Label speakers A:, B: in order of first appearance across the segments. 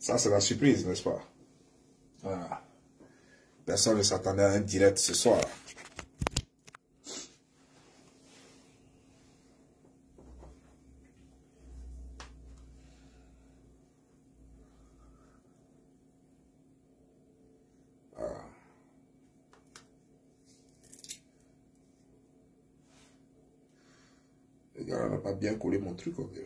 A: Ça, c'est la surprise, n'est-ce pas? Voilà. Personne ne s'attendait à un direct ce soir. Voilà. Le gars n'a pas bien collé mon truc, ok.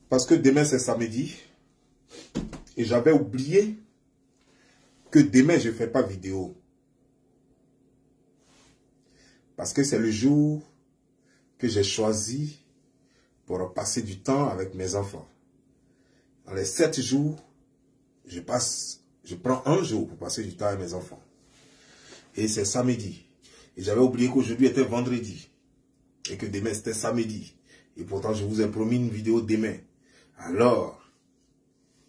A: Parce que demain c'est samedi. Et j'avais oublié que demain je ne fais pas vidéo. Parce que c'est le jour que j'ai choisi pour passer du temps avec mes enfants. Dans les 7 jours, je prends un jour pour passer du temps avec mes enfants. Et c'est samedi. Et j'avais oublié qu'aujourd'hui était vendredi. Et que demain c'était samedi. Et pourtant je vous ai promis une vidéo demain. Alors,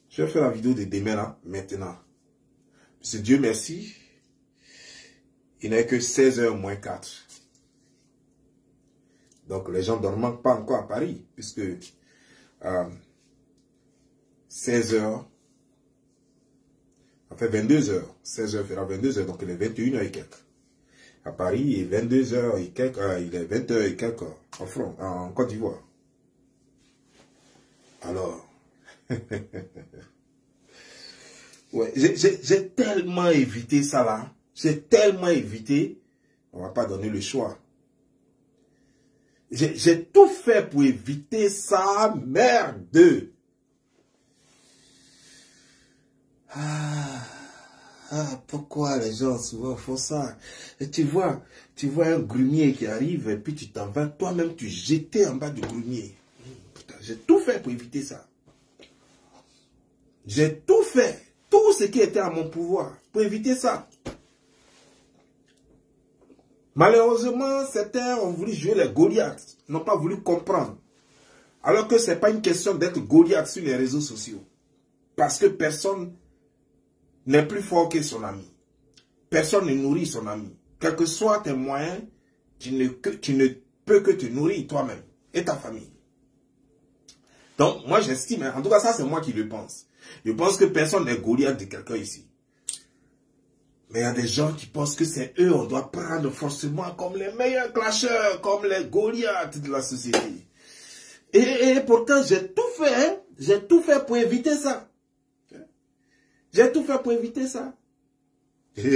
A: je vais faire la vidéo de demain là, maintenant. Parce que Dieu merci, il n'est que 16h moins 4. Donc les gens ne dorment pas encore à Paris, puisque 16h, ça fait 22h. 16h fera 22h, donc il est 21h et quelques. À Paris, il est 22h et quelques, il est 20h et quelques en Côte d'Ivoire. Alors, ouais, j'ai tellement évité ça là. J'ai tellement évité. On ne va pas donner le choix. J'ai tout fait pour éviter ça, merde. Pourquoi les gens souvent font ça? Et tu vois un grumier qui arrive et puis tu t'en vas, toi-même tu jeter en bas du grumier. Putain, j'ai tout fait pour éviter ça. J'ai tout fait, tout ce qui était à mon pouvoir pour éviter ça. Malheureusement, certains ont voulu jouer les Goliaths, n'ont pas voulu comprendre. Alors que ce n'est pas une question d'être Goliath sur les réseaux sociaux. Parce que personne n'est plus fort que son ami. Personne ne nourrit son ami. Quels que soient tes moyens, tu ne peux que te nourrir toi-même et ta famille. Donc, moi j'estime, en tout cas ça c'est moi qui le pense. Je pense que personne n'est Goliath de quelqu'un ici. Mais il y a des gens qui pensent que c'est eux, on doit prendre forcément comme les meilleurs clasheurs, comme les Goliaths de la société. Et pourtant, j'ai tout fait, hein? J'ai tout fait pour éviter ça. J'ai tout fait pour éviter ça. Ils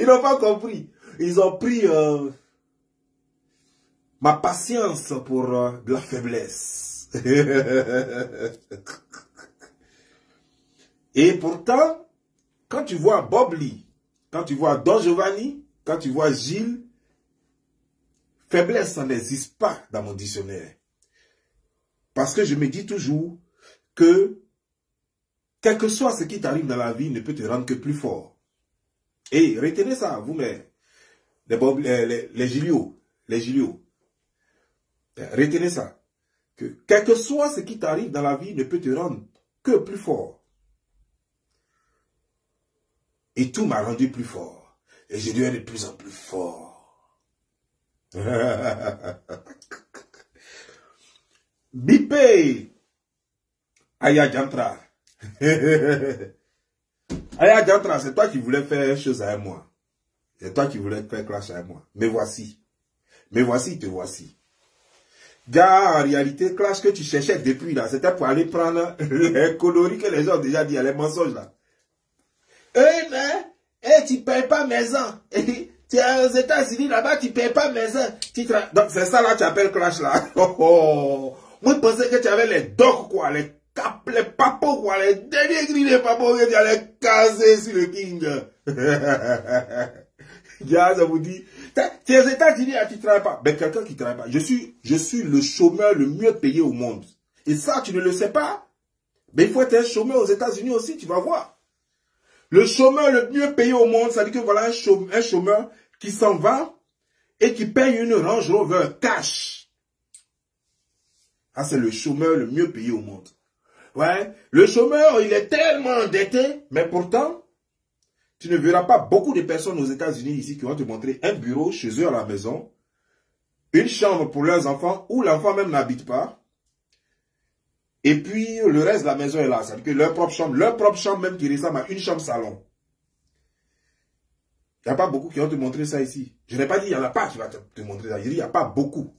A: n'ont pas compris. Ils ont pris ma patience pour de la faiblesse. Et pourtant, quand tu vois Bob Lee, quand tu vois Don Giovanni, quand tu vois Gilles, faiblesse, ça n'existe pas dans mon dictionnaire. Parce que je me dis toujours que, quel que soit ce qui t'arrive dans la vie, ne peut te rendre que plus fort. Et retenez ça, vous-même, les Giliots, retenez ça, que quel que soit ce qui t'arrive dans la vie, ne peut te rendre que plus fort. Et tout m'a rendu plus fort. Et je deviens de plus en plus fort. Bipé. Aya Jantra. Aya Jantra, c'est toi qui voulais faire chose avec moi. C'est toi qui voulais faire clash avec moi. Mais voici. Mais voici, te voici. Gars, en réalité, clash que tu cherchais depuis là, c'était pour aller prendre les conneries que les gens ont déjà dit, les mensonges là. Mais tu ne payes pas maison. Tu es aux États-Unis là-bas, tu ne payes pas maison. Donc c'est ça là, tu appelles clash là. Moi, je pensais que tu avais les docs, quoi, les capes, les papos, quoi, les derniers gris des papos que tu allais caser sur le king. Ça vous dit, tu es aux États-Unis, tu ne travailles pas. Mais quelqu'un qui ne travaille pas. Je suis le chômeur le mieux payé au monde. Et ça, tu ne le sais pas. Mais il faut être un chômeur aux États-Unis aussi, tu vas voir. Le chômeur le mieux payé au monde, ça dit que voilà un chômeur qui s'en va et qui paye une Range Rover cash. Ah, c'est le chômeur le mieux payé au monde. Ouais, le chômeur, il est tellement endetté, mais pourtant, tu ne verras pas beaucoup de personnes aux États-Unis ici qui vont te montrer un bureau chez eux à la maison, une chambre pour leurs enfants, où l'enfant même n'habite pas, et puis le reste de la maison est là. C'est-à-dire que leur propre chambre même qui ressemble à une chambre salon. Il n'y a pas beaucoup qui vont te montrer ça ici. Je n'ai pas dit il n'y en a pas qui va te montrer ça. Je dis il n'y a pas beaucoup.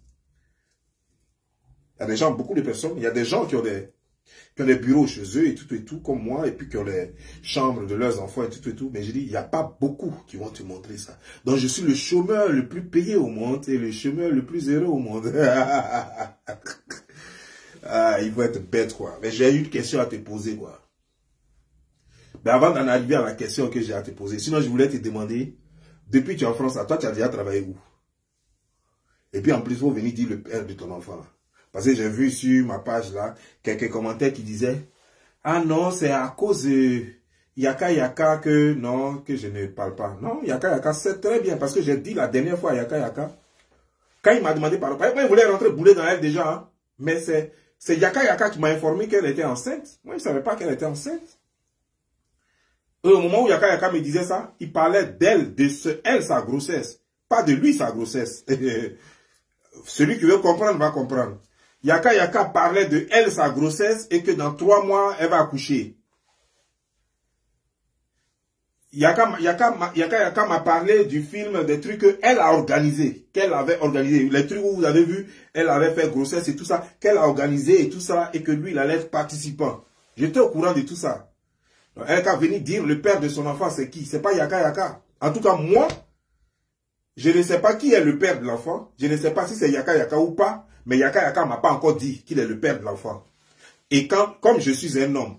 A: Il y a des gens, beaucoup de personnes, il y a des gens qui ont des bureaux chez eux et tout, comme moi, et puis qui ont les chambres de leurs enfants et tout. Mais je dis, il n'y a pas beaucoup qui vont te montrer ça. Donc, je suis le chômeur le plus payé au monde et le chômeur le plus heureux au monde. Ah, il faut être bête, quoi. Mais j'ai une question à te poser, quoi. Mais avant d'en arriver à la question que j'ai à te poser, sinon, je voulais te demander, depuis que tu es en France, toi, tu as déjà travaillé où? Et puis, en plus, il faut venir dire le père de ton enfant, là. Parce que j'ai vu sur ma page là, quelques commentaires qui disaient « Ah non, c'est à cause de Yaka que non, que je ne parle pas. » Non, Yaka, c'est très bien parce que j'ai dit la dernière fois à Yaka, quand il m'a demandé par exemple, il voulait rentrer bouler dans elle déjà, hein, mais c'est Yaka qui m'a informé qu'elle était enceinte. Moi, je ne savais pas qu'elle était enceinte. Et au moment où Yaka me disait ça, il parlait d'elle, elle, sa grossesse, pas de lui, sa grossesse. Celui qui veut comprendre va comprendre. Yaka parlait de elle, sa grossesse, et que dans 3 mois, elle va accoucher. Yaka m'a parlé du film, des trucs qu'elle a organisé, qu'elle avait organisé. Les trucs où vous avez vu, elle avait fait grossesse et tout ça, qu'elle a organisé et tout ça, et que lui, il allait être participant. J'étais au courant de tout ça. Donc, elle a venu dire le père de son enfant, c'est qui? C'est pas Yaka. En tout cas, moi, je ne sais pas qui est le père de l'enfant. Je ne sais pas si c'est Yaka ou pas. Mais Yaka m'a pas encore dit qu'il est le père de l'enfant. Et comme je suis un homme,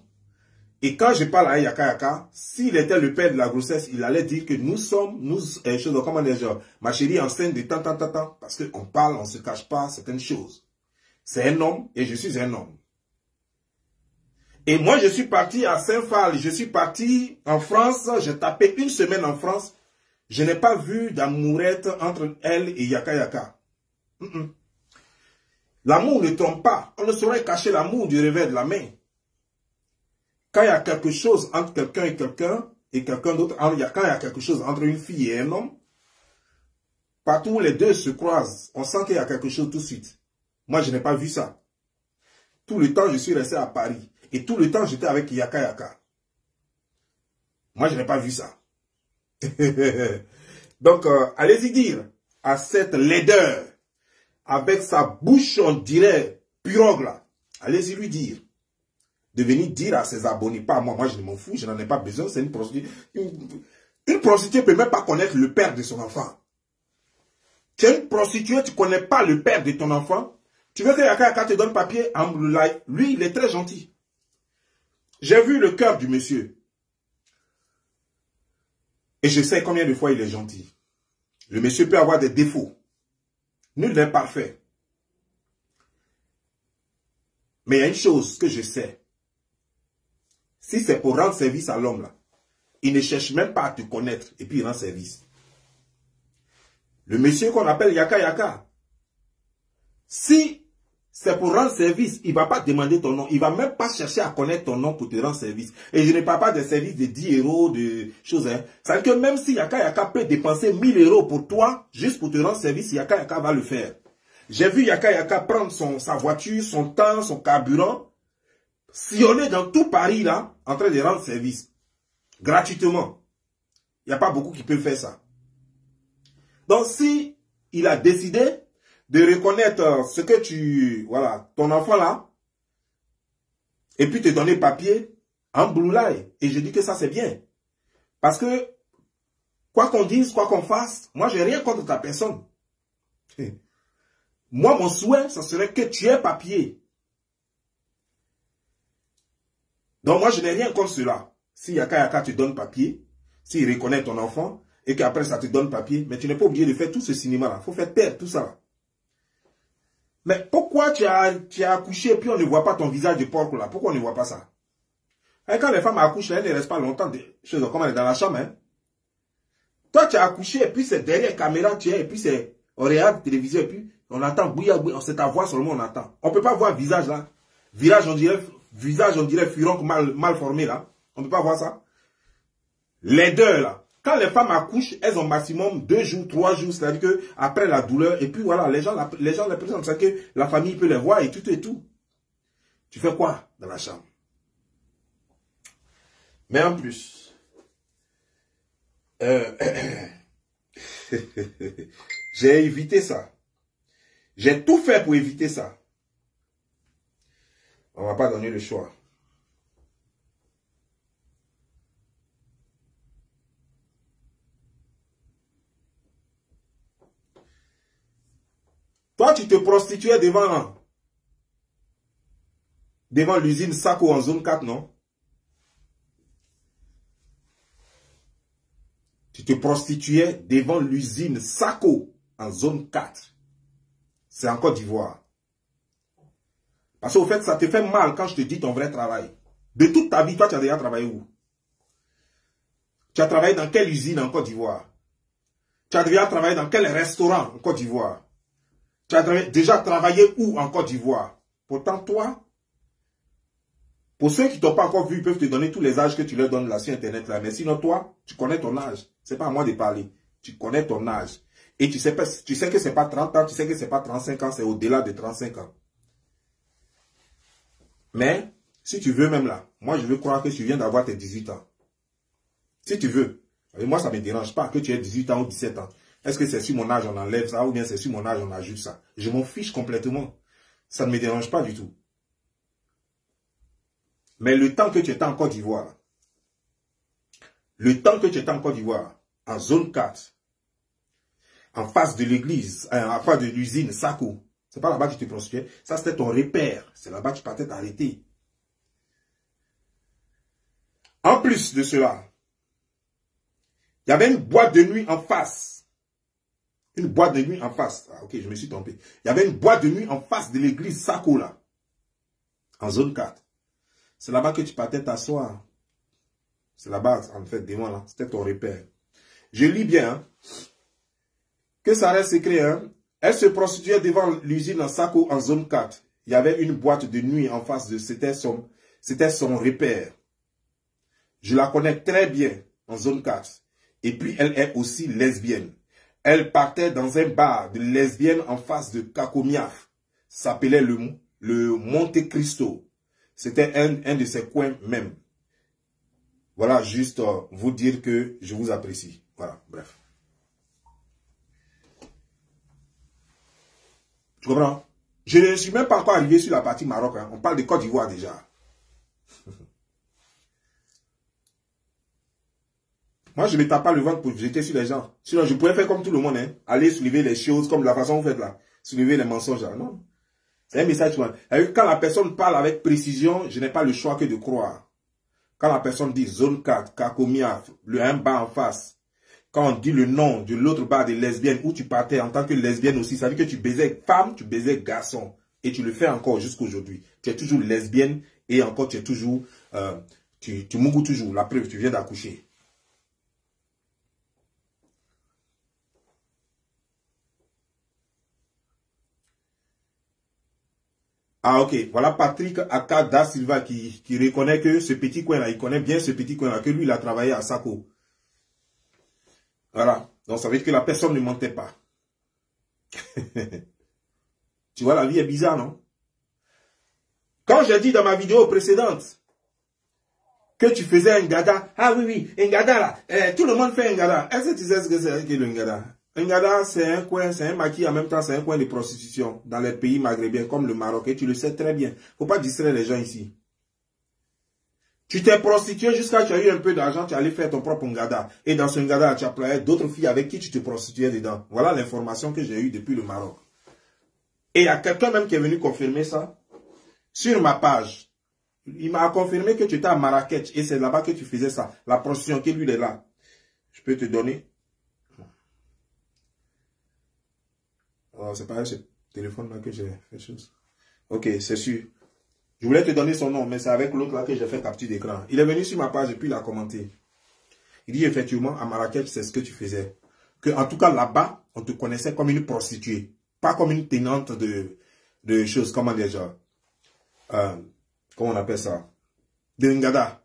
A: et quand je parle à Yaka, s'il était le père de la grossesse, il allait dire que comment dire, ma chérie est enceinte de tant. Parce qu'on parle, on ne se cache pas certaines choses. C'est un homme et je suis un homme. Et moi, je suis parti à Saint-Phal. Je suis parti en France. J'ai tapé 1 semaine en France. Je n'ai pas vu d'amourette entre elle et Yaka. L'amour ne trompe pas. On ne saurait cacher l'amour du revers de la main. Quand il y a quelque chose entre quelqu'un et quelqu'un d'autre, quand il y a quelque chose entre une fille et un homme, partout où les deux se croisent, on sent qu'il y a quelque chose tout de suite. Moi, je n'ai pas vu ça. Tout le temps, je suis resté à Paris. Et tout le temps, j'étais avec Yaka. Moi, je n'ai pas vu ça. Donc, allez-y dire à cette laideur, avec sa bouche, on dirait, pirogue là. Allez-y lui dire. De venir dire à ses abonnés, pas à moi, moi je ne m'en fous, je n'en ai pas besoin, c'est une prostituée. Une prostituée ne peut même pas connaître le père de son enfant. Tu es une prostituée, tu ne connais pas le père de ton enfant. Tu veux que Yaka te donne papier, lui, il est très gentil. J'ai vu le cœur du monsieur. Et je sais combien de fois il est gentil. Le monsieur peut avoir des défauts. Nul n'est parfait. Mais il y a une chose que je sais. Si c'est pour rendre service à l'homme là, il ne cherche même pas à te connaître et puis il rend service. Le monsieur qu'on appelle Yaka, si c'est pour rendre service, il ne va pas demander ton nom. Il ne va même pas chercher à connaître ton nom pour te rendre service. Et je ne parle pas de services de 10 €, de choses. Hein. C'est-à-dire que même si Yaka peut dépenser 1 000 € pour toi, juste pour te rendre service, Yaka va le faire. J'ai vu Yaka prendre sa voiture, son temps, son carburant, sillonner dans tout Paris là, en train de rendre service. Gratuitement. Il n'y a pas beaucoup qui peuvent faire ça. Donc si il a décidé de reconnaître ce que voilà, ton enfant là, et puis te donner papier, en bloulaille. Et je dis que ça c'est bien. Parce que, quoi qu'on dise, quoi qu'on fasse, moi j'ai rien contre ta personne. Moi mon souhait, ça serait que tu aies papier. Donc moi je n'ai rien contre cela. Si Yaka te donne papier, s'il reconnaît ton enfant, et qu'après ça te donne papier, mais tu n'es pas obligé de faire tout ce cinéma là. Il faut faire taire tout ça là. Mais pourquoi tu as accouché et puis on ne voit pas ton visage de porc là? Pourquoi on ne voit pas ça? Et quand les femmes accouchent, elles ne restent pas longtemps chez eux, comme elle est dans la chambre. Hein. Toi, tu as accouché, et puis c'est derrière caméra, tu es, et puis c'est, on regarde télévision, et puis on entend bouillir, c'est ta voix seulement, on entend. On ne peut pas voir visage là. Visage, on dirait furonque mal formé là. On ne peut pas voir ça. Les deux là. Quand les femmes accouchent, elles ont maximum 2 jours, 3 jours, c'est-à-dire que après la douleur, et puis voilà, les gens les présentent, c'est que la famille peut les voir et tout et tout. Tu fais quoi dans la chambre? Mais en plus, j'ai évité ça. J'ai tout fait pour éviter ça. On ne va pas donner le choix. Toi, tu te prostituais devant l'usine Sako en zone 4, non? Tu te prostituais devant l'usine Sako en zone 4. C'est en Côte d'Ivoire. Parce qu'au fait, ça te fait mal quand je te dis ton vrai travail. De toute ta vie, toi, tu as déjà travaillé où? Tu as travaillé dans quelle usine en Côte d'Ivoire? Tu as déjà travaillé dans quel restaurant en Côte d'Ivoire? Tu as déjà travaillé où en Côte d'Ivoire? Pourtant, toi, pour ceux qui ne t'ont pas encore vu, ils peuvent te donner tous les âges que tu leur donnes là sur Internet. Là. Mais sinon, toi, tu connais ton âge. Ce n'est pas à moi de parler. Tu connais ton âge. Et tu sais que ce n'est pas 30 ans, tu sais que ce n'est pas 35 ans, c'est au-delà de 35 ans. Mais, si tu veux même là, moi je veux croire que tu viens d'avoir tes 18 ans. Si tu veux. Et moi, ça ne me dérange pas que tu aies 18 ans ou 17 ans. Est-ce que c'est sur mon âge, on enlève ça, ou bien c'est sur mon âge, on ajoute ça? Je m'en fiche complètement. Ça ne me dérange pas du tout. Mais le temps que tu étais en Côte d'Ivoire, en zone 4, en face de l'église, en face de l'usine Sako, c'est pas là-bas que tu te prostituais, ça c'était ton repère. C'est là-bas que tu partais t'arrêter. En plus de cela, il y avait une boîte de nuit en face. Une boîte de nuit en face. Ah, ok, je me suis trompé. Il y avait une boîte de nuit en face de l'église Sako, là. En zone 4. C'est là-bas que tu partais t'asseoir. C'est là-bas, en fait, dis-moi là. C'était ton repère. Je lis bien, hein, que ça reste écrit, hein. Elle se prostituait devant l'usine en Sako, en zone 4. Il y avait une boîte de nuit en face de... C'était son repère. Je la connais très bien, en zone 4. Et puis, elle est aussi lesbienne. Elle partait dans un bar de lesbiennes en face de Kakomiaf. Ça s'appelait le Monte Cristo. C'était un de ses coins même. Voilà, juste vous dire que je vous apprécie. Voilà, bref. Tu comprends? Je ne suis même pas encore arrivé sur la partie Maroc. Hein. On parle de Côte d'Ivoire déjà. Moi, je ne me tape pas le ventre pour jeter sur les gens. Sinon, je pourrais faire comme tout le monde. Hein. Aller soulever les choses comme la façon dont vous faites là. Soulever les mensonges là. Non. C'est un message. Quand la personne parle avec précision, je n'ai pas le choix que de croire. Quand la personne dit zone 4, Kakomia, un bar en face. Quand on dit le nom de l'autre bar de lesbienne où tu partais en tant que lesbienne aussi, ça veut dire que tu baisais femme, tu baisais garçon. Et tu le fais encore jusqu'à aujourd'hui. Tu es toujours lesbienne et encore tu es toujours... tu mougou toujours. La preuve, tu viens d'accoucher. Ah ok, voilà Patrick Akada Silva qui reconnaît que ce petit coin-là, il connaît bien ce petit coin-là, que lui, il a travaillé à Sako. Voilà, donc ça veut dire que la personne ne mentait pas. Tu vois, la vie est bizarre, non? Quand j'ai dit dans ma vidéo précédente que tu faisais un gada, ah oui, un gada là, tout le monde fait un gada. Est-ce que tu sais ce que c'est que le gada? Un gada, c'est un coin, c'est un maquis, en même temps, c'est un coin de prostitution dans les pays maghrébins comme le Maroc. Et tu le sais très bien. Faut pas distraire les gens ici. Tu t'es prostitué jusqu'à ce que tu as eu un peu d'argent, tu allais faire ton propre ngada. Et dans ce ngada, tu as pris d'autres filles avec qui tu te prostituais dedans. Voilà l'information que j'ai eue depuis le Maroc. Et il y a quelqu'un même qui est venu confirmer ça sur ma page. Il m'a confirmé que tu étais à Marrakech et c'est là-bas que tu faisais ça. La prostitution, qui lui est là. Je peux te donner. Oh, c'est pas ce téléphone-là que j'ai fait chose. Ok, c'est sûr. Je voulais te donner son nom, mais c'est avec l'autre là que j'ai fait capture d'écran. Il est venu sur ma page et puis il a commenté. Il dit effectivement, à Marrakech, c'est ce que tu faisais. Que, en tout cas, là-bas, on te connaissait comme une prostituée. Pas comme une tenante de choses, comment déjà. Comment on appelle ça? De Ngada.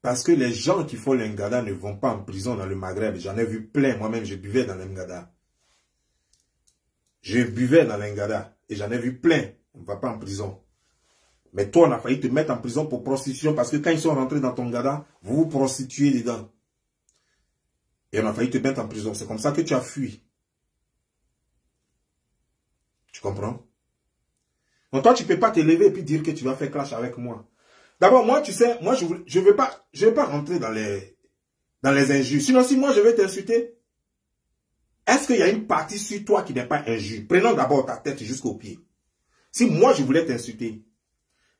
A: Parce que les gens qui font le Ngada ne vont pas en prison dans le Maghreb. J'en ai vu plein. Moi-même, je buvais dans le Ngada. Je buvais dans le Ngada. Et j'en ai vu plein. On ne va pas en prison. Mais toi, on a failli te mettre en prison pour prostitution. Parce que quand ils sont rentrés dans ton Ngada, vous vous prostituez dedans. Et on a failli te mettre en prison. C'est comme ça que tu as fui. Tu comprends? Donc toi, tu ne peux pas te lever et puis dire que tu vas faire clash avec moi. D'abord, moi, tu sais, moi, je veux pas rentrer dans les injures. Sinon, si moi, je vais t'insulter, est-ce qu'il y a une partie sur toi qui n'est pas injure? Prenons d'abord ta tête jusqu'au pied. Si moi, je voulais t'insulter,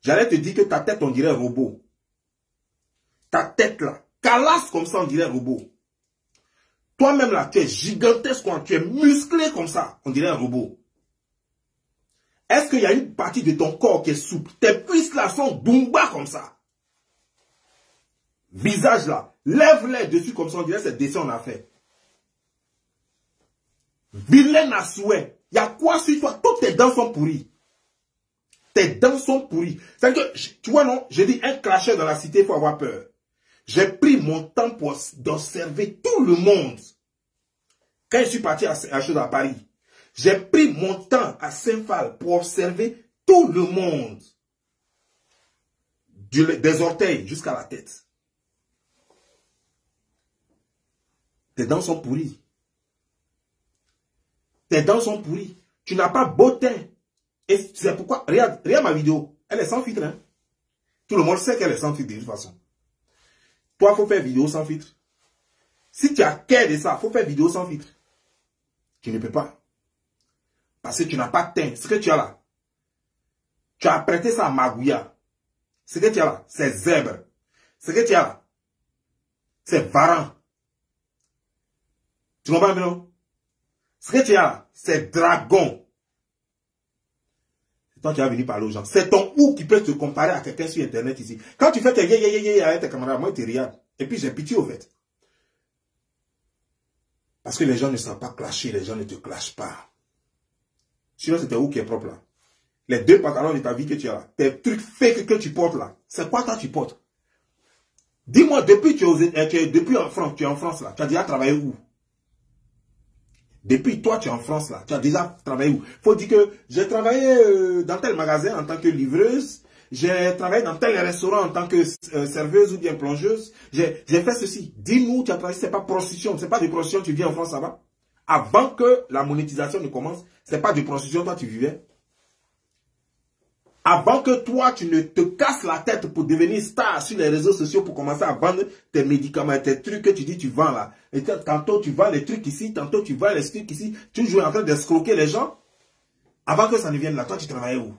A: j'allais te dire que ta tête, on dirait un robot. Ta tête, là, calasse comme ça, on dirait un robot. Toi-même, là, tu es gigantesque, tu es musclé comme ça, on dirait un robot. Est-ce qu'il y a une partie de ton corps qui est souple? Tes cuisses là sont boumba comme ça. Visage là, lève-les dessus comme ça, on dirait c'est dessin on a fait. Vilaine à souhait. Il y a quoi sur toi? Toutes tes dents sont pourries. Tes dents sont pourries. C'est que, tu vois non, j'ai dit un cracheur dans la cité, il faut avoir peur. J'ai pris mon temps pour d'observer tout le monde. Quand je suis parti à Paris, j'ai pris mon temps à Saint-Phal pour observer tout le monde. Des orteils jusqu'à la tête. Tes dents sont pourries. Tes dents sont pourries. Tu n'as pas beau teint. Et c'est pourquoi, regarde ma vidéo. Elle est sans filtre. Hein? Tout le monde sait qu'elle est sans filtre de toute façon. Toi, il faut faire vidéo sans filtre. Si tu as qu'à de ça, il faut faire vidéo sans filtre. Tu ne peux pas. Parce que tu n'as pas teint. Ce que tu as là, tu as prêté ça à Magouya. Ce que tu as là, c'est zèbre. Ce que tu as là, c'est varan. Tu comprends bien? Ce que tu as là, c'est dragon. Et toi, tu vas venir parler aux gens. C'est ton ou qui peut te comparer à quelqu'un sur Internet ici. Quand tu fais tes yé avec tes camarades, moi, tu regardes. Et puis, j'ai pitié au fait. Parce que les gens ne savent pas clasher, les gens ne te clashent pas. Sinon, c'est tes ou qui est propre là. Les deux pantalons de ta vie que tu as là, tes trucs fake que tu portes là, c'est quoi toi tu portes? Dis-moi, depuis depuis en France, tu es en France là, tu as déjà travaillé où? Depuis toi, tu es en France là, tu as déjà travaillé où? Faut dire que j'ai travaillé dans tel magasin en tant que livreuse, j'ai travaillé dans tel restaurant en tant que serveuse ou bien plongeuse, j'ai fait ceci. Dis-nous, tu as travaillé, c'est pas prostitution, c'est pas de prostitution, tu viens en France là-bas. Avant que la monétisation ne commence, c'est pas de prostitution, toi tu vivais. Avant que toi, tu ne te casses la tête pour devenir star sur les réseaux sociaux pour commencer à vendre tes médicaments, tes trucs que tu dis tu vends là. Et tantôt tu vends les trucs ici, tantôt tu vends les trucs ici. Tu joues en train d'escroquer les gens. Avant que ça ne vienne là, toi tu travaillais où?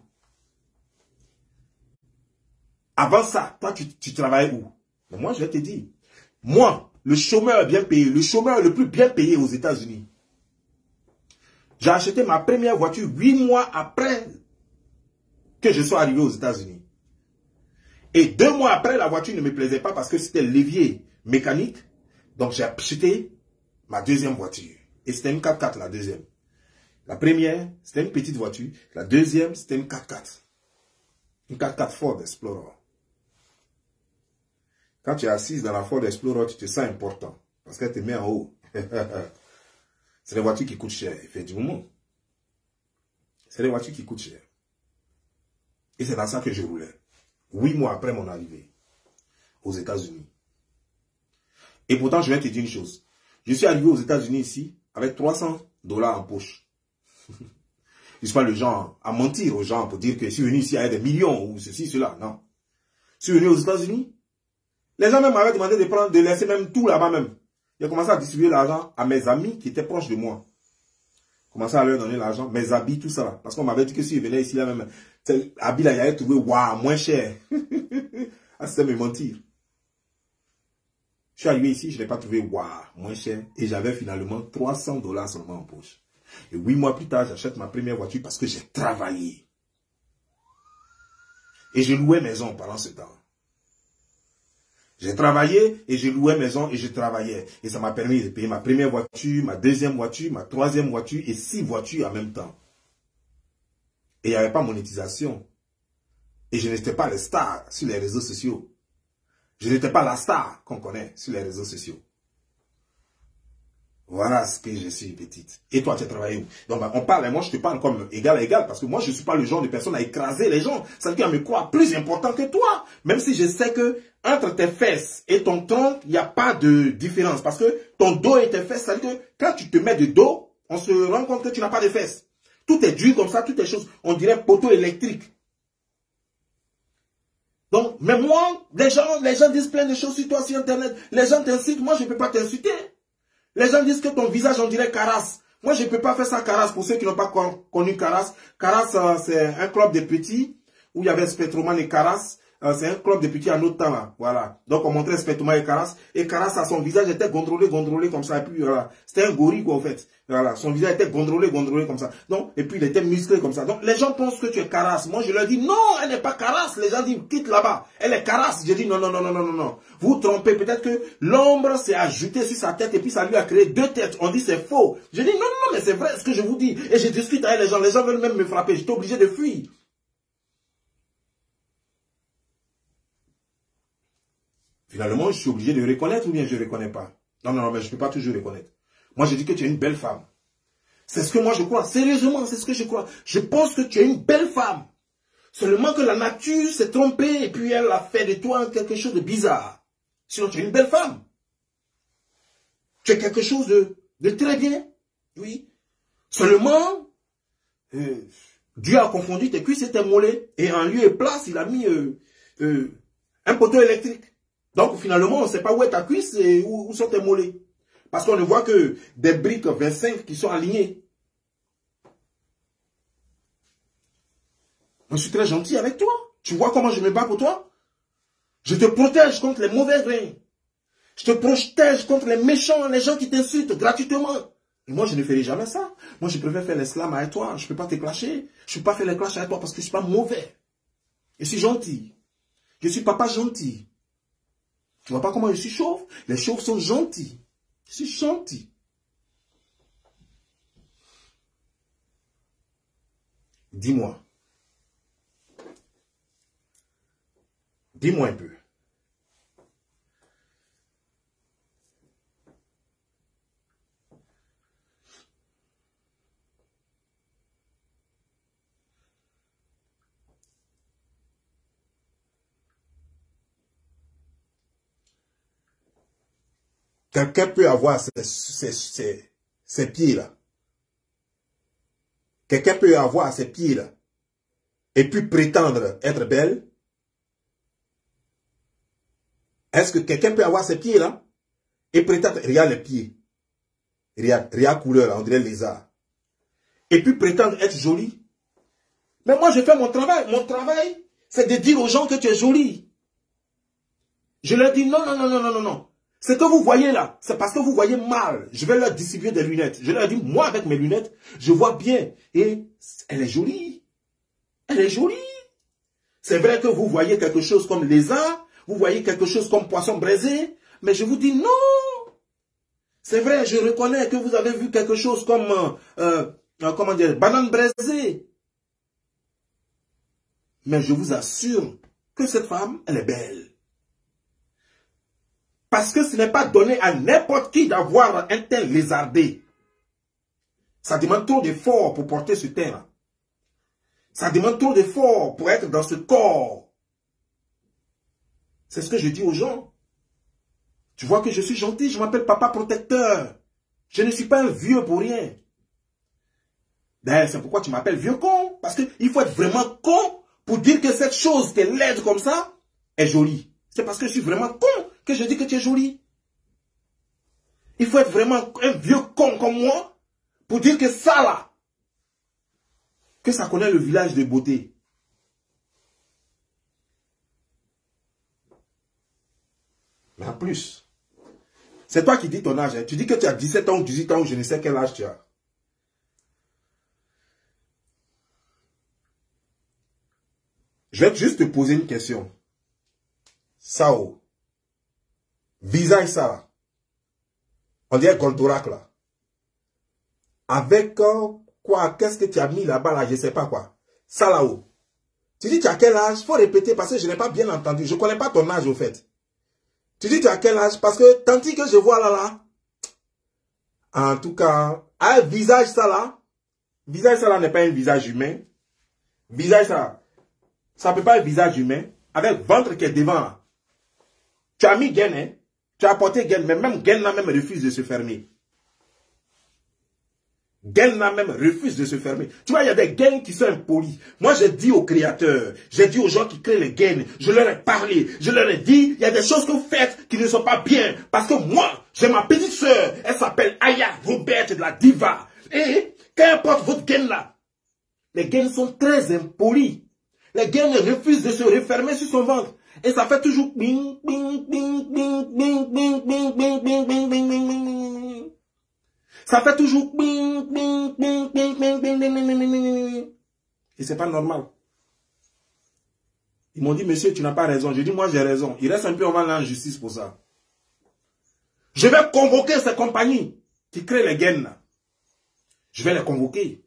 A: Avant ça, toi tu travaillais où? Mais moi je vais te dire. Moi, le chômeur bien payé, le chômeur le plus bien payé aux États-Unis. J'ai acheté ma première voiture 8 mois après que je sois arrivé aux États-Unis. Et 2 mois après, la voiture ne me plaisait pas parce que c'était levier mécanique. Donc j'ai acheté ma deuxième voiture. Et c'était une 4x4 la deuxième. La première, c'était une petite voiture. La deuxième, c'était une 4x4. Une 4x4 Ford Explorer. Quand tu es assise dans la Ford Explorer, tu te sens important. Parce qu'elle te met en haut. C'est des voitures qui coûtent cher, effectivement. C'est des voitures qui coûtent cher. Et c'est dans ça que je roulais. 8 mois après mon arrivée aux États-Unis. Et pourtant, je vais te dire une chose. Je suis arrivé aux États-Unis ici avec $300 en poche. Je ne suis pas le genre à mentir aux gens pour dire que je suis venu ici avec des millions ou ceci, cela. Non. Je suis venu aux États-Unis. Les gens même m'avaient demandé de laisser même tout là-bas même. J'ai commencé à distribuer l'argent à mes amis qui étaient proches de moi. Commencé à leur donner l'argent, mes habits, tout ça là. Parce qu'on m'avait dit que si je venais ici là même, habits là, il allait trouver, waouh, moins cher. Ah, c'était me mentir. Je suis arrivé ici, je n'ai pas trouvé, waouh, moins cher. Et j'avais finalement $300 seulement en poche. Et 8 mois plus tard, j'achète ma première voiture parce que j'ai travaillé. Et je louais maison pendant ce temps. J'ai travaillé et je louais maison et je travaillais. Et ça m'a permis de payer ma première voiture, ma deuxième voiture, ma troisième voiture et 6 voitures en même temps. Et il n'y avait pas monétisation. Et je n'étais pas le star sur les réseaux sociaux. Je n'étais pas la star qu'on connaît sur les réseaux sociaux. Voilà ce que je suis, petite. Et toi, tu as travaillé où? Donc, on parle, et moi, je te parle comme égal à égal, parce que moi, je ne suis pas le genre de personne à écraser les gens. Ça veut dire à me croire plus important que toi. Même si je sais que entre tes fesses et ton tronc, il n'y a pas de différence. Parce que ton dos et tes fesses, ça veut dire que quand tu te mets de dos, on se rend compte que tu n'as pas de fesses. Tout est dur comme ça, toutes les choses. On dirait poteau électrique. Donc, mais moi, les gens disent plein de choses sur toi sur Internet. Les gens t'incitent, moi, je ne peux pas t'insulter. Les gens disent que ton visage, on dirait Caras. Moi, je ne peux pas faire ça Caras. Pour ceux qui n'ont pas connu Caras, Caras, c'est un club de petits où il y avait Spectroman et Caras. C'est un club de petits à notre temps, là. Voilà. Donc, on montrait Spectroman et Caras. Et Caras, son visage était gondrolé comme ça. Et puis, voilà. C'était un gorille, quoi, en fait. Voilà. Son visage était gondrolé comme ça. Donc, et puis, il était musclé comme ça. Donc, les gens pensent que tu es Caras. Moi, je leur dis, non, elle n'est pas Caras. Les gens disent, quitte là-bas. Elle est Caras. Je dis, non, non, non, non, non, non, non. Vous trompez. Peut-être que l'ombre s'est ajoutée sur sa tête et puis ça lui a créé 2 têtes. On dit, c'est faux. Je dis, non, non, non, mais c'est vrai ce que je vous dis. Et je discute avec les gens. Les gens veulent même me frapper. J'étais obligé de fuir. Finalement, je suis obligé de reconnaître ou bien je ne reconnais pas. Non, non, non, mais je ne peux pas toujours reconnaître. Moi, je dis que tu es une belle femme. C'est ce que moi je crois. Sérieusement, c'est ce que je crois. Je pense que tu es une belle femme. Seulement que la nature s'est trompée et puis elle a fait de toi quelque chose de bizarre. Sinon, tu es une belle femme. Tu es quelque chose de très bien. Oui. Seulement, Dieu a confondu tes cuisses et tes mollets. Et en lieu et place, il a mis un poteau électrique. Donc, finalement, on ne sait pas où est ta cuisse et où sont tes mollets. Parce qu'on ne voit que des briques 25 qui sont alignées. Moi, je suis très gentil avec toi. Tu vois comment je me bats pour toi? Je te protège contre les mauvais grains. Je te protège contre les méchants, les gens qui t'insultent gratuitement. Et moi, je ne ferai jamais ça. Moi, je préfère faire l'islam avec toi. Je ne peux pas te clasher. Je ne peux pas faire les clashs avec toi parce que je ne suis pas mauvais. Je suis gentil. Je suis papa gentil. Tu vois pas comment je suis chauve? Les chauves sont gentils. Je suis gentil. Dis-moi. Dis-moi un peu. Quelqu'un peut avoir ces pieds-là. Quelqu'un peut avoir ces pieds-là. Et puis prétendre être belle. Est-ce que quelqu'un peut avoir ces pieds-là? Et prétendre, regarde les pieds. Regarde couleur, là, on dirait lézard. Et puis prétendre être jolie. Mais moi, je fais mon travail. Mon travail, c'est de dire aux gens que tu es jolie. Je leur dis non, non, non, non, non, non, non. Ce que vous voyez là, c'est parce que vous voyez mal. Je vais leur distribuer des lunettes. Je leur dis, moi avec mes lunettes, je vois bien. Et elle est jolie. Elle est jolie. C'est vrai que vous voyez quelque chose comme lézard, vous voyez quelque chose comme poisson braisé, mais je vous dis non. C'est vrai, je reconnais que vous avez vu quelque chose comme, comment dire, banane braisée. Mais je vous assure que cette femme, elle est belle. Parce que ce n'est pas donné à n'importe qui d'avoir un teint lézardé. Ça demande trop d'efforts pour porter ce teint-là. Ça demande trop d'efforts pour être dans ce corps. C'est ce que je dis aux gens. Tu vois que je suis gentil, je m'appelle papa protecteur. Je ne suis pas un vieux pour rien. D'ailleurs, c'est pourquoi tu m'appelles vieux con. Parce qu'il faut être vraiment con pour dire que cette chose qui est laide comme ça est jolie. C'est parce que je suis vraiment con que je dis que tu es jolie. Il faut être vraiment un vieux con comme moi pour dire que ça là, que ça connaît le village de beauté. Mais en plus, c'est toi qui dis ton âge. Hein. Tu dis que tu as 17 ans ou 18 ans ou je ne sais quel âge tu as. Je vais juste te poser une question. Sao. Visage ça là. On dirait Goldorak là. Avec quoi? Qu'est-ce que tu as mis là-bas là? Je ne sais pas quoi. Ça là-haut. Tu dis tu as quel âge? Il faut répéter parce que je n'ai pas bien entendu. Je ne connais pas ton âge au fait. Tu dis tu as quel âge? Parce que tandis que je vois là. En tout cas, un visage ça là. Visage ça là n'est pas un visage humain. Visage ça. Ça ne peut pas être un visage humain. Avec ventre qui est devant là. Tu as mis gaine, hein? Tu as apporté gaine, mais même gaine là même refuse de se fermer. Gaine là même refuse de se fermer. Tu vois, il y a des gaines qui sont impolies. Moi, j'ai dit aux créateurs, j'ai dit aux gens qui créent les gaines, je leur ai parlé, je leur ai dit, il y a des choses que vous faites qui ne sont pas bien. Parce que moi, j'ai ma petite soeur, elle s'appelle Aya Robert de la Diva. Et, qu'importe votre gaine là, les gaines sont très impolies. Les gaines refusent de se refermer sur son ventre. Et ça fait toujours bing, bing, bing, bing, bing, bing, bing, bing, bing, bing, bing, bing, bing. Ça fait toujours bing, bing, bing, bing, bing, bing, bing, bing, bing, bing. Et c'est pas normal. Ils m'ont dit, monsieur, tu n'as pas raison. J'ai dit, moi, j'ai raison. Il reste un peu, on va aller en justice pour ça. Je vais convoquer ces compagnies qui créent les gaines là. Je vais les convoquer.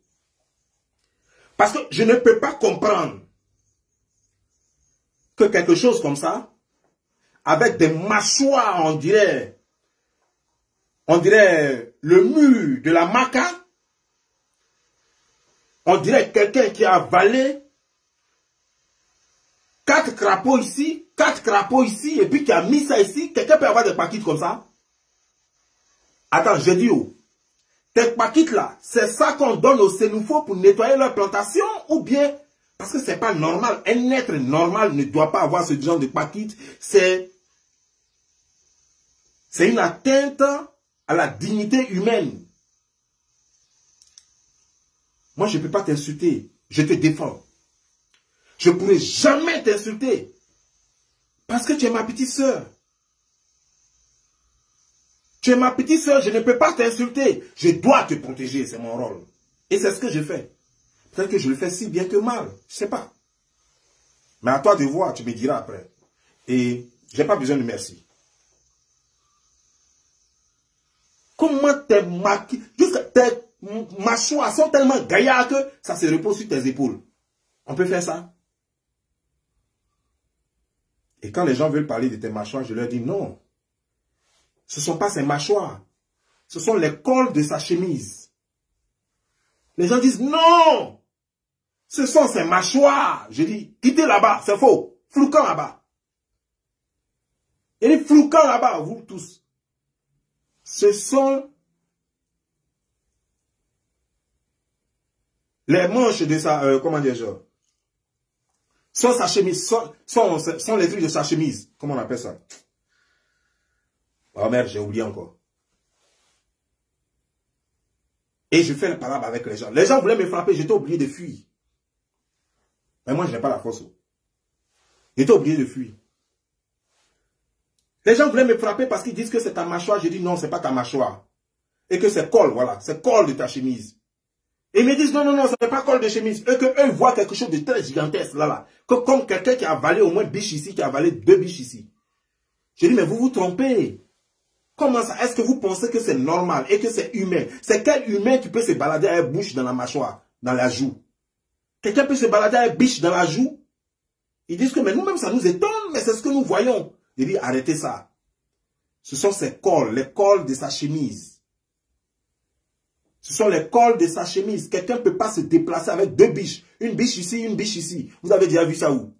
A: Parce que je ne peux pas comprendre que quelque chose comme ça, avec des mâchoires, on dirait le mur de la maca, on dirait quelqu'un qui a avalé 4 crapauds ici, 4 crapauds ici, et puis qui a mis ça ici. Quelqu'un peut avoir des paquettes comme ça? Attends, je dis où? Tes paquettes là, c'est ça qu'on donne aux sénoufos pour nettoyer leur plantation, ou bien... Parce que c'est pas normal. Un être normal ne doit pas avoir ce genre de paquite. C'est une atteinte à la dignité humaine. Moi, je ne peux pas t'insulter. Je te défends. Je ne pourrai jamais t'insulter. Parce que tu es ma petite sœur. Tu es ma petite sœur, je ne peux pas t'insulter. Je dois te protéger, c'est mon rôle. Et c'est ce que je fais. Peut-être que je le fais si bien que mal. Je ne sais pas. Mais à toi de voir, tu me diras après. Et je n'ai pas besoin de merci. Comment tes mâchoires sont tellement gaillards que ça se repose sur tes épaules. On peut faire ça? Et quand les gens veulent parler de tes mâchoires, je leur dis non. Ce ne sont pas ses mâchoires. Ce sont les cols de sa chemise. Les gens disent non. Ce sont ses mâchoires. Je dis, quittez là-bas, c'est faux. Flouquant là-bas. Et flouquant là-bas, vous tous. Ce sont les manches de sa, comment dire, sont sa chemise, sont les trucs de sa chemise. Comment on appelle ça? Oh merde, j'ai oublié encore. Et je fais le palabre avec les gens. Les gens voulaient me frapper, j'étais obligé de fuir. Mais moi, je n'ai pas la force. J'étais obligé de fuir. Les gens voulaient me frapper parce qu'ils disent que c'est ta mâchoire. Je dis non, c'est pas ta mâchoire. Et que c'est col, voilà. C'est col de ta chemise. Et ils me disent non, non, non, ce n'est pas col de chemise. Et qu'eux voient quelque chose de très gigantesque là. Comme quelqu'un qui a avalé au moins biche ici, qui a avalé 2 biches ici. Je dis mais vous vous trompez. Comment ça? Est-ce que vous pensez que c'est normal et que c'est humain? C'est quel humain qui peut se balader à une bouche dans la mâchoire, dans la joue? Quelqu'un peut se balader à une biche dans la joue? Ils disent que mais nous-mêmes ça nous étonne, mais c'est ce que nous voyons. Je dis arrêtez ça. Ce sont ses cols, les cols de sa chemise. Ce sont les cols de sa chemise. Quelqu'un ne peut pas se déplacer avec 2 biches. Une biche ici, une biche ici. Vous avez déjà vu ça où?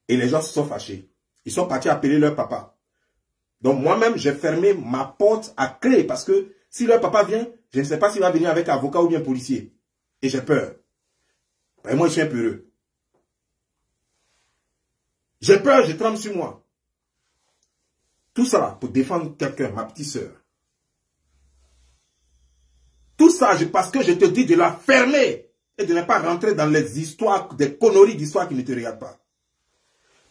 A: Et les gens se sont fâchés. Ils sont partis appeler leur papa. Donc moi-même, j'ai fermé ma porte à clé parce que si leur papa vient, je ne sais pas s'il va venir avec avocat ou bien policier. Et j'ai peur. Et moi, je suis un peu heureux. J'ai peur, je tremble sur moi. Tout ça pour défendre quelqu'un, ma petite sœur. Tout ça parce que je te dis de la fermer et de ne pas rentrer dans les histoires, des conneries d'histoires qui ne te regardent pas.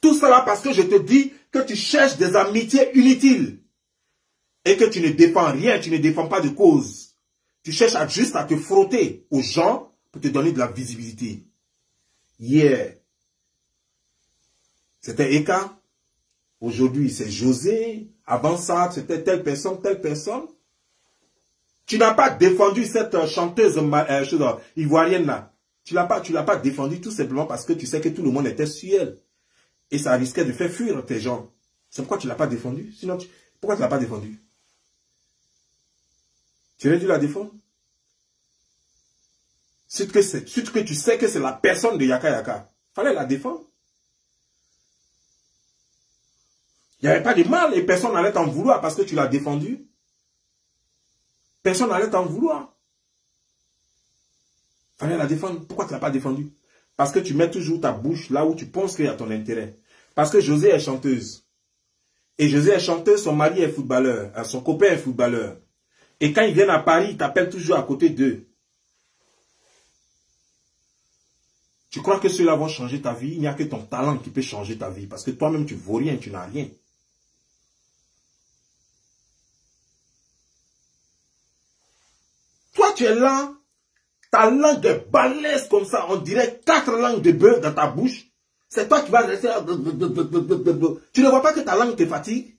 A: Tout cela parce que je te dis que tu cherches des amitiés inutiles. et que tu ne défends rien, tu ne défends pas de cause, tu cherches juste à te frotter aux gens pour te donner de la visibilité. Hier, c'était Eka. Aujourd'hui, c'est José. Avant ça, c'était telle personne, telle personne. Tu n'as pas défendu cette chanteuse ivoirienne là. Tu l'as pas défendu tout simplement parce que tu sais que tout le monde était sur elle. Et ça risquait de faire fuir tes gens. C'est pourquoi tu ne l'as pas défendu. Sinon, pourquoi tu ne l'as pas défendu? Tu aurais dû la défendre. Surtout que tu sais que c'est la personne de Yaka Yaka. Fallait la défendre. Il n'y avait pas de mal et personne n'allait t'en vouloir parce que tu l'as défendu. Personne n'allait t'en vouloir. Fallait la défendre. Pourquoi tu ne l'as pas défendue? Parce que tu mets toujours ta bouche là où tu penses qu'il y a ton intérêt. Parce que José est chanteuse. Et José est chanteuse, son mari est footballeur. Son copain est footballeur. Et quand ils viennent à Paris, ils t'appellent toujours à côté d'eux. Tu crois que ceux-là vont changer ta vie? Il n'y a que ton talent qui peut changer ta vie. Parce que toi-même, tu ne vaux rien, tu n'as rien. Toi, tu es là, ta langue est balèze comme ça. On dirait 4 langues de beurre dans ta bouche. C'est toi qui vas rester... Tu ne vois pas que ta langue te fatigue?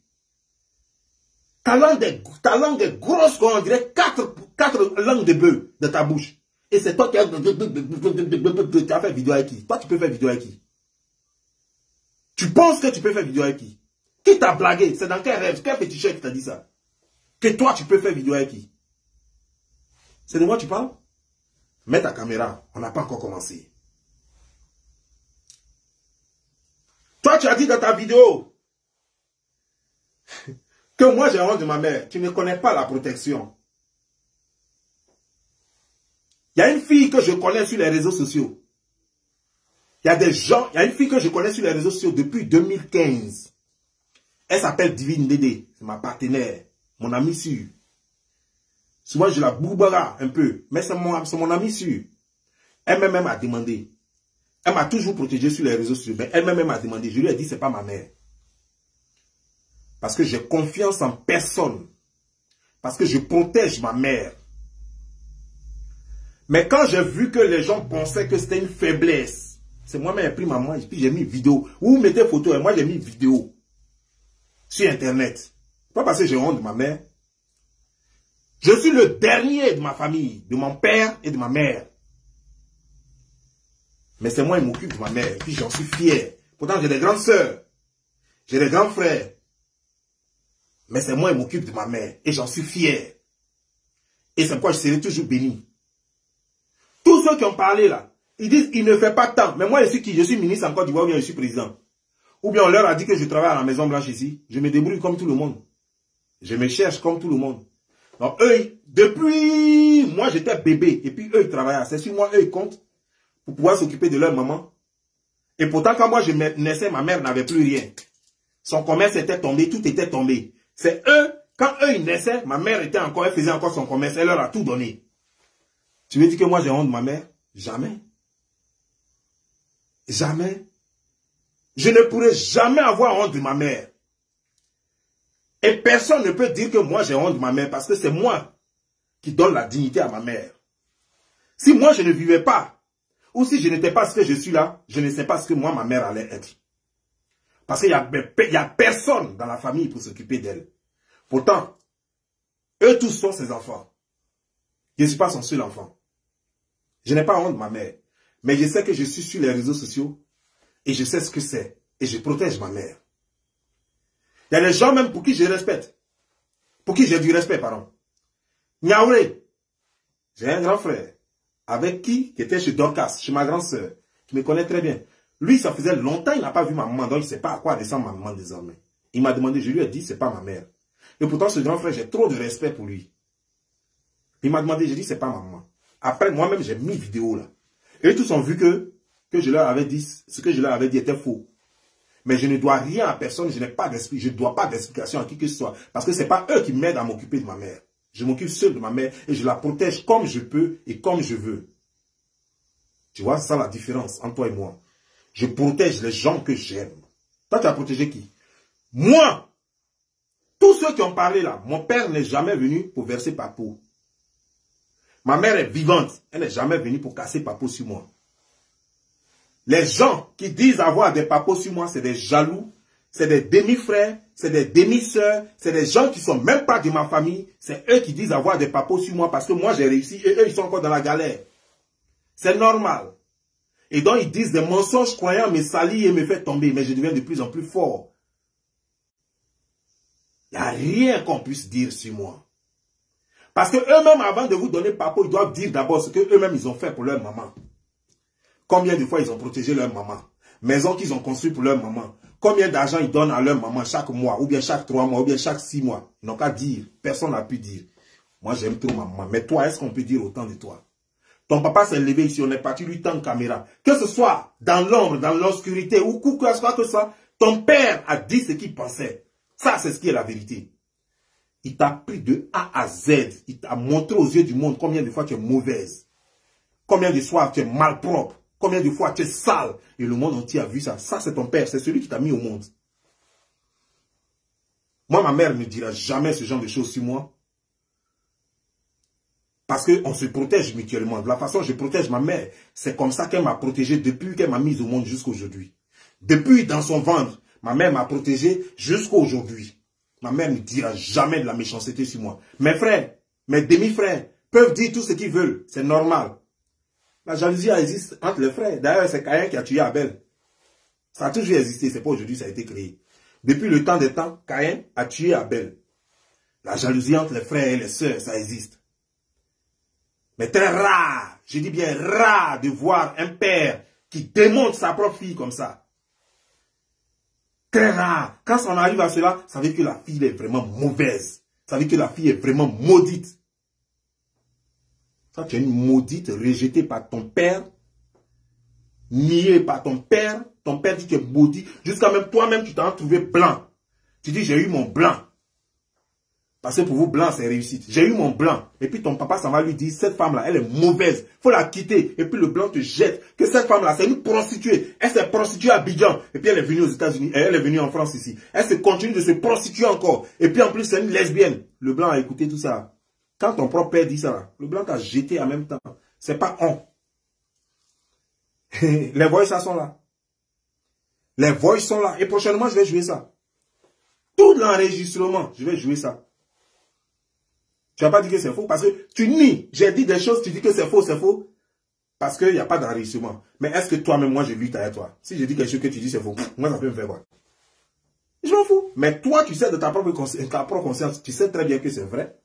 A: Ta langue est grosse comme on dirait 4 langues de beurre dans ta bouche. Et c'est toi qui as fait vidéo avec qui? Toi, tu peux faire vidéo avec qui? Tu penses que tu peux faire vidéo avec qui? Qui t'a blagué? C'est dans quel rêve? Quel féticheur qui t'a dit ça? Que toi, tu peux faire vidéo avec qui? C'est de moi tu parles? Mets ta caméra. On n'a pas encore commencé. Toi, tu as dit dans ta vidéo que moi, j'ai honte de ma mère. Tu ne connais pas la protection. Il y a une fille que je connais sur les réseaux sociaux. Il y a des gens, il y a une fille que je connais sur les réseaux sociaux depuis 2015. Elle s'appelle Divine Dédé. C'est ma partenaire, mon amie sûre. Souvent, je la boubara un peu, mais c'est mon amie sûre. Elle-même a demandé. Elle m'a toujours protégé sur les réseaux sociaux, mais elle-même a demandé. Je lui ai dit, c'est pas ma mère. Parce que j'ai confiance en personne. Parce que je protège ma mère. Mais quand j'ai vu que les gens pensaient que c'était une faiblesse, c'est moi-même qui ai pris ma main et puis j'ai mis vidéo. Vous mettez photo et moi j'ai mis vidéo sur Internet. Pas parce que j'ai honte de ma mère. Je suis le dernier de ma famille, de mon père et de ma mère. Mais c'est moi qui m'occupe de ma mère. Et puis j'en suis fier. Pourtant j'ai des grandes sœurs. J'ai des grands frères. Mais c'est moi qui m'occupe de ma mère. Et j'en suis fier. Et c'est pourquoi je serai toujours béni. Tous ceux qui ont parlé là, ils disent il ne fait pas tant. Mais moi je suis qui? Je suis ministre en Côte d'Ivoire ou bien je suis président. Ou bien on leur a dit que je travaille à la Maison Blanche ici. Je me débrouille comme tout le monde. Je me cherche comme tout le monde. Donc eux, depuis moi j'étais bébé. Et puis eux ils travaillaient. C'est sur moi eux ils comptent pour pouvoir s'occuper de leur maman. Et pourtant quand moi je naissais, ma mère n'avait plus rien. Son commerce était tombé, tout était tombé. C'est eux, quand eux ils naissaient, ma mère était encore, elle faisait encore son commerce, elle leur a tout donné. Tu veux dire que moi j'ai honte de ma mère? Jamais. Jamais. Je ne pourrai jamais avoir honte de ma mère. Et personne ne peut dire que moi j'ai honte de ma mère parce que c'est moi qui donne la dignité à ma mère. Si moi je ne vivais pas, ou si je n'étais pas ce que je suis là, je ne sais pas ce que moi ma mère allait être. Parce qu'il n'y a personne dans la famille pour s'occuper d'elle. Pourtant, eux tous sont ses enfants. Je ne suis pas son seul enfant. Je n'ai pas honte de ma mère. Mais je sais que je suis sur les réseaux sociaux et je sais ce que c'est. Et je protège ma mère. Il y a des gens même pour qui je respecte. Pour qui j'ai du respect, pardon. Niaouré. J'ai un grand frère. Avec qui était chez Dorcas, chez ma grande sœur. Qui me connaît très bien. Lui, ça faisait longtemps, il n'a pas vu ma maman. Donc, il ne sait pas à quoi ressemble ma maman désormais. Il m'a demandé, je lui ai dit, c'est pas ma mère. Et pourtant, ce grand frère, j'ai trop de respect pour lui. Il m'a demandé, j'ai dit, c'est pas ma maman. Après, moi-même, j'ai mis vidéo là. Et tous ont vu que je leur avais dit, ce que je leur avais dit était faux. Mais je ne dois rien à personne, je n'ai pas d'esprit, je ne dois pas d'explication à qui que ce soit. Parce que ce n'est pas eux qui m'aident à m'occuper de ma mère. Je m'occupe seul de ma mère et je la protège comme je peux et comme je veux. Tu vois, c'est ça la différence entre toi et moi. Je protège les gens que j'aime. Toi, tu as protégé qui? Moi! Tous ceux qui ont parlé là, mon père n'est jamais venu pour verser papo. Ma mère est vivante, elle n'est jamais venue pour casser papo sur moi. Les gens qui disent avoir des papos sur moi, c'est des jaloux, c'est des demi-frères, c'est des demi-sœurs, c'est des gens qui sont même pas de ma famille. C'est eux qui disent avoir des papos sur moi parce que moi j'ai réussi et eux ils sont encore dans la galère. C'est normal. Et donc ils disent des mensonges croyant me salir et me faire tomber, mais je deviens de plus en plus fort. Il n'y a rien qu'on puisse dire sur moi. Parce que eux-mêmes, avant de vous donner papo, ils doivent dire d'abord ce que eux-mêmes ils ont fait pour leur maman. Combien de fois ils ont protégé leur maman? Maison qu'ils ont construite pour leur maman. Combien d'argent ils donnent à leur maman chaque mois, ou bien chaque 3 mois, ou bien chaque 6 mois. Ils n'ont qu'à dire. Personne n'a pu dire. Moi, j'aime trop ma maman. Mais toi, est-ce qu'on peut dire autant de toi? Ton papa s'est levé ici, on est parti lui tendre caméra. Que ce soit dans l'ombre, dans l'obscurité, ou quoi que ce soit, ton père a dit ce qu'il pensait. Ça, c'est ce qui est la vérité. Il t'a pris de A à Z. Il t'a montré aux yeux du monde combien de fois tu es mauvaise. Combien de fois tu es malpropre. Combien de fois tu es sale. Et le monde entier a vu ça. Ça, c'est ton père. C'est celui qui t'a mis au monde. Moi, ma mère ne dira jamais ce genre de choses sur moi. Parce qu'on se protège mutuellement. De la façon dont je protège ma mère, c'est comme ça qu'elle m'a protégé depuis qu'elle m'a mise au monde jusqu'à aujourd'hui. Depuis dans son ventre, ma mère m'a protégé jusqu'à aujourd'hui. Ma mère ne dira jamais de la méchanceté sur moi. Mes frères, mes demi-frères peuvent dire tout ce qu'ils veulent. C'est normal. La jalousie existe entre les frères. D'ailleurs, c'est Caïn qui a tué Abel. Ça a toujours existé. C'est pas aujourd'hui que ça a été créé. Depuis le temps des temps, Caïn a tué Abel. La jalousie entre les frères et les sœurs, ça existe. Mais très rare, je dis bien rare, de voir un père qui démonte sa propre fille comme ça. Très rare. Quand ça en arrive à cela, ça veut dire que la fille est vraiment mauvaise. Ça veut dire que la fille est vraiment maudite. Ça, tu es une maudite rejetée par ton père, niée par ton père dit que tu es maudit. Jusqu'à même toi-même, tu t'en as trouvé blanc. Tu dis, j'ai eu mon blanc. Parce que pour vous, blanc, c'est réussite. J'ai eu mon blanc. Et puis ton papa, ça va lui dire, cette femme-là, elle est mauvaise. Faut la quitter. Et puis le blanc te jette. Que cette femme-là, c'est une prostituée. Elle s'est prostituée à Abidjan. Et puis elle est venue aux États-Unis. Et elle est venue en France ici. Elle se continue de se prostituer encore. Et puis en plus, c'est une lesbienne. Le blanc a écouté tout ça. Quand ton propre père dit ça, le blanc t'a jeté en même temps. C'est pas on. Les voix, ça sont là. Les voix sont là. Et prochainement, je vais jouer ça. Tout l'enregistrement, je vais jouer ça. Tu n'as pas dit que c'est faux parce que tu nies. J'ai dit des choses, tu dis que c'est faux parce qu'il n'y a pas d'enregistrement. Mais est-ce que toi-même, moi, je lutte avec toi? Si je dis quelque chose que tu dis c'est faux, moi, ça peut me faire quoi? Je m'en fous. Mais toi, tu sais de ta propre conscience, tu sais très bien que c'est vrai.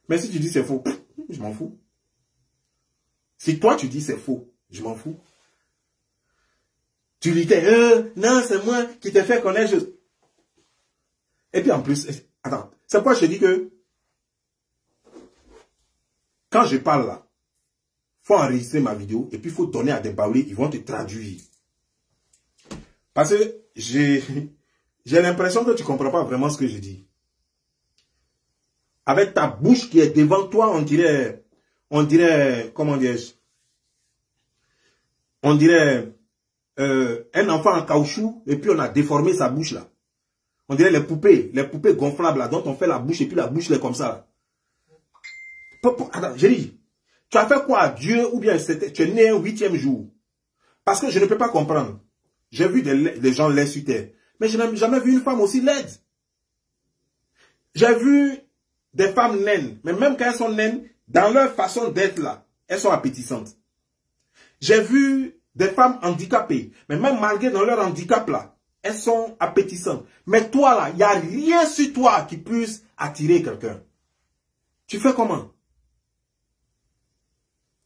A: Mais si tu dis c'est faux, je m'en fous. Si toi, tu dis c'est faux, je m'en fous. Tu lui dis, non, c'est moi qui t'ai fait connaître. Et puis en plus, attends, c'est pourquoi je te dis que quand je parle là, il faut enregistrer ma vidéo et puis il faut donner à des baoulés, ils vont te traduire. Parce que j'ai l'impression que tu ne comprends pas vraiment ce que je dis. Avec ta bouche qui est devant toi, on dirait, comment dis-je, on dirait un enfant en caoutchouc et puis on a déformé sa bouche là. On dirait les poupées gonflables là, dont on fait la bouche et puis la bouche est comme ça là. Attends, j'ai dit, tu as fait quoi à Dieu ou bien tu es né un 8e jour? Parce que je ne peux pas comprendre. J'ai vu des gens laids sur terre, mais je n'ai jamais vu une femme aussi laide. J'ai vu des femmes naines, mais même quand elles sont naines, dans leur façon d'être là, elles sont appétissantes. J'ai vu des femmes handicapées, mais même malgré dans leur handicap là, elles sont appétissantes. Mais toi là, il n'y a rien sur toi qui puisse attirer quelqu'un. Tu fais comment?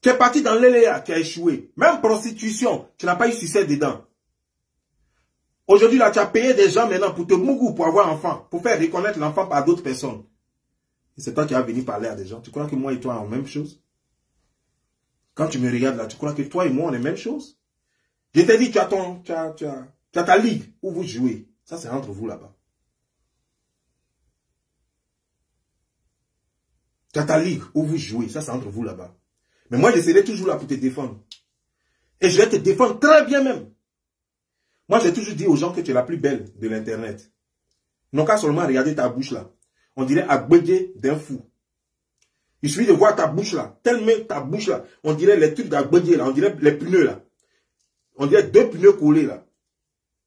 A: Tu es parti dans l'Eléa, tu as échoué. Même prostitution, tu n'as pas eu succès dedans. Aujourd'hui, là, tu as payé des gens maintenant pour te mougou, pour avoir un enfant, pour faire reconnaître l'enfant par d'autres personnes. Et c'est toi qui vas venir parler à des gens. Tu crois que moi et toi, on est la même chose? Quand tu me regardes là, tu crois que toi et moi, on est la même chose? Je t'ai dit, tu as ta ligue où vous jouez. Ça, c'est entre vous là-bas. Tu as ta ligue où vous jouez. Ça, c'est entre vous là-bas. Mais moi, je serai toujours là pour te défendre. Et je vais te défendre très bien même. Moi, j'ai toujours dit aux gens que tu es la plus belle de l'Internet. Non qu'à seulement regarder ta bouche là. On dirait Agbedje d'un fou. Il suffit de voir ta bouche là. Tellement ta bouche là. On dirait les trucs d'Agbedje là. On dirait les pneus là. On dirait 2 pneus collés là.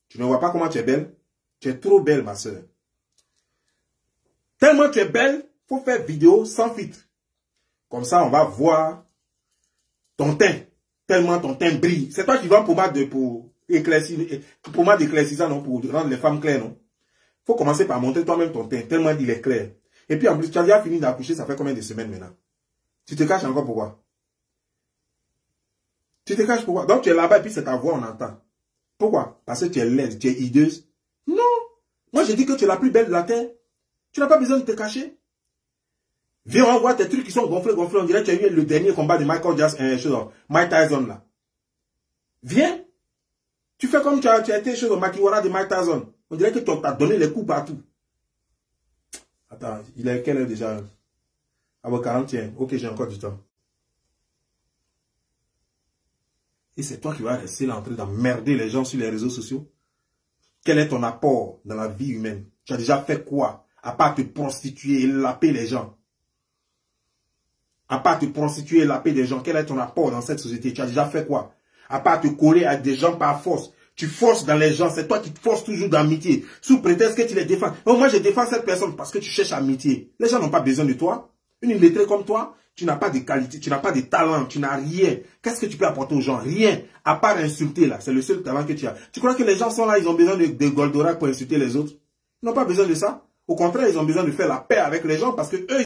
A: Tu ne vois pas comment tu es belle? Tu es trop belle, ma soeur. Tellement tu es belle, il faut faire vidéo sans filtre. Comme ça, on va voir ton teint. Tellement ton teint brille. C'est toi qui vends pommade pour éclaircir, pommade éclaircissant, non, pour rendre les femmes claires, non? Il faut commencer par montrer toi-même ton teint, tellement il est clair. Et puis en plus, tu as déjà fini d'accoucher, ça fait combien de semaines maintenant? Tu te caches encore pourquoi? Tu te caches pourquoi? Donc tu es là-bas et puis c'est ta voix, on entend. Pourquoi? Parce que tu es laide, tu es hideuse? Non! Moi j'ai dit que tu es la plus belle de la terre. Tu n'as pas besoin de te cacher. Viens, on voit tes trucs qui sont gonflés. On dirait que tu as eu le dernier combat de Mike Tyson là. Viens. Tu fais comme tu as été chez le Makiwara de Mike Tyson. On dirait que tu as donné les coups partout. Attends, il est quelle heure déjà? Ah ouais, 40, tiens. Ok, j'ai encore du temps. Et c'est toi qui vas rester là en train d'emmerder les gens sur les réseaux sociaux? Quel est ton apport dans la vie humaine? Tu as déjà fait quoi? À part te prostituer et laper les gens. À part te prostituer et laper des gens, quel est ton apport dans cette société? Tu as déjà fait quoi? À part te coller à des gens par force. Tu forces dans les gens, c'est toi qui te forces toujours d'amitié. Sous prétexte que tu les défends. Oh, moi je défends cette personne parce que tu cherches amitié. Les gens n'ont pas besoin de toi. Une illettrée comme toi, tu n'as pas de qualité, tu n'as pas de talent, tu n'as rien. Qu'est-ce que tu peux apporter aux gens? Rien. À part insulter là, c'est le seul talent que tu as. Tu crois que les gens sont là, ils ont besoin de Goldorak pour insulter les autres? Ils n'ont pas besoin de ça. Au contraire, ils ont besoin de faire la paix avec les gens parce que eux,